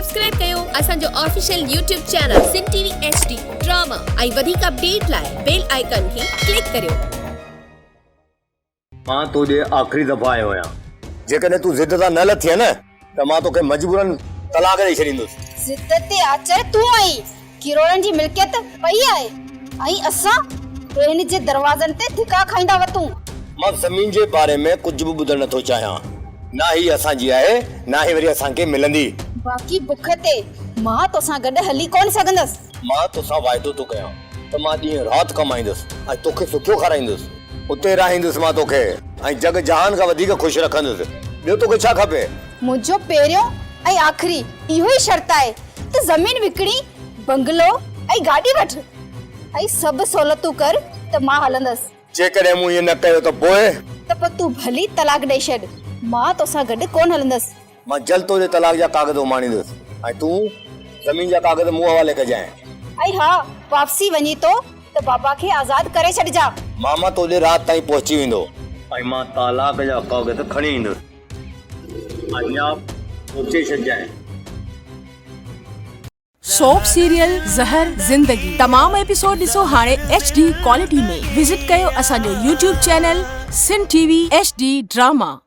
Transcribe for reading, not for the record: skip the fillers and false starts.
Subscribe कयो असांजो official YouTube channel सिन TV HD drama ऐं वधीक अपडेट लाइ बेल आइकन खे क्लिक करियो। मां तोजे आखिरी दफ़ा आयो आहियां। जेकॾहिं तूं ज़िद सां न लथीअ न त मां तोखे मजबूरन तलाक ॾेई छॾींदुसि। ज़िद ते आचर तूं आई, किरोड़नि जी मिल्कियत पई आहे ऐं असां ॿियनि जे दरवाज़नि ते धिका खाईंदा वतूं। मां ज़मीन जे बारे में कुझु बि ॿुधणु नथो चाहियां। ना ही असांजी आहे, ना ही वरी असांखे मिलंदी। बाक़ी बुख ते मां तोसां गॾु हली कोन सघंदसि। मां तोसां वाइदो थो कयां त मां ॾींहुं राति कमाईंदुसि ऐं तोखे सुठो खाराईंदुसि। उते रहंदुसि मां तोखे ऐं जग जहान खां वधीक ख़ुशि रखंदुसि। ॿियो तोखे छा खपे? मुंहिंजो पहिरियों ऐं आख़िरी इहो ई शर्त आहे त ज़मीन विकिणी बंगलो ऐं गाॾी वठ ऐं सभु सहूलियतूं कर त मां हलंदसि। जेकॾहिं मूं इएं न कयो त पोइ तूं भली तलाक ॾेई छॾ, मां तोसां गॾु कोन हलंदसि। मां जल्द तोजे तलाक जा कागज़ उमाणींदुसि ऐं तूं ज़मीन जा कागज़ मूं हवाले कजांइ। ऐं हा, वापसी वञी तो त बाबा खे आज़ाद करे छॾिजा। मामा तोजे राति ताईं पहुची वेंदो ऐं मां तलाक जा कागज़ खणी ईंदुसि। अञा पहुचे छॾिजांइ। सोप सीरियल ज़हर ज़िंदगी तमाम एपिसोड ॾिसो हाणे HD क्वालिटी में। विजिट कयो असांजो YouTube चैनल सिन टीवी HD ड्रामा।